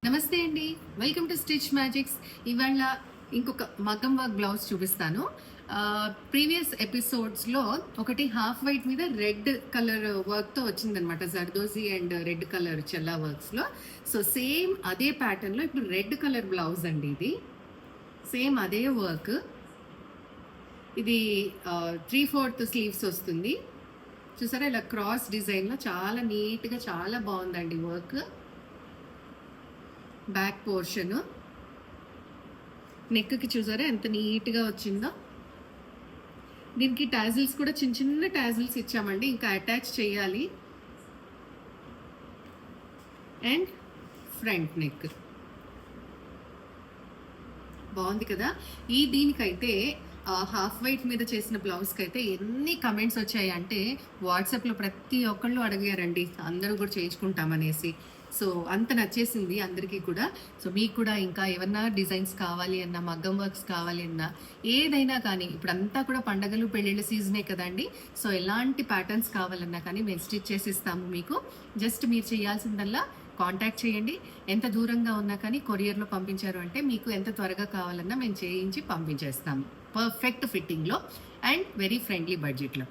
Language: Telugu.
నమస్తే అండి. Welcome to Stitch Magics. ఇవాళ ఇంకొక మగ్గం వర్క్ బ్లౌజ్ చూపిస్తాను. ప్రీవియస్ ఎపిసోడ్స్లో ఒకటి హాఫ్ వైట్ మీద రెడ్ కలర్ వర్క్తో వచ్చిందనమాట, జర్దోజీ అండ్ రెడ్ కలర్ చెల్లా వర్క్స్లో. సో సేమ్ అదే ప్యాటర్న్లో ఇప్పుడు రెడ్ కలర్ బ్లౌజ్ అండి. ఇది సేమ్ అదే వర్క్. ఇది 3/4 స్లీవ్స్ వస్తుంది. చూసారా, ఇలా క్రాస్ డిజైన్లో చాలా నీట్గా చాలా బాగుందండి వర్క్. బ్యాక్ పోర్షన్ నెక్కి చూసారా ఎంత నీట్గా వచ్చిందో. దీనికి టాజిల్స్ కూడా చిన్న చిన్న టాజిల్స్ ఇచ్చామండి, ఇంకా అటాచ్ చేయాలి. అండ్ ఫ్రంట్ నెక్ బాగుంది కదా. దీనికైతే హాఫ్ వైట్ మీద చేసిన బ్లౌజ్కి అయితే ఎన్ని కమెంట్స్ వచ్చాయి అంటే వాట్సాప్లో ప్రతి ఒక్కళ్ళు అడిగారండి, అందరూ కూడా చేయించుకుంటామనేసి. సో అంత నచ్చేసింది అందరికీ కూడా. సో మీకు కూడా ఇంకా ఏమన్నా డిజైన్స్ కావాలి అన్నా, మగ్గం వర్క్స్ కావాలి అన్నా, ఏదైనా కానీ ఇప్పుడు అంతా కూడా పండగలు పెళ్ళిళ్ళ సీజనే కదండి. సో ఎలాంటి ప్యాటర్న్స్ కావాలన్నా కానీ మేము స్టిచ్ చేసి ఇస్తాము మీకు. జస్ట్ మీరు చేయాల్సిందల్లా కాంటాక్ట్ చేయండి. ఎంత దూరంగా ఉన్నా కానీ కొరియర్లో పంపించారు అంటే మీకు ఎంత త్వరగా కావాలన్నా మేము చేయించి పంపించేస్తాము, పర్ఫెక్ట్ ఫిట్టింగ్లో అండ్ వెరీ ఫ్రెండ్లీ బడ్జెట్లో.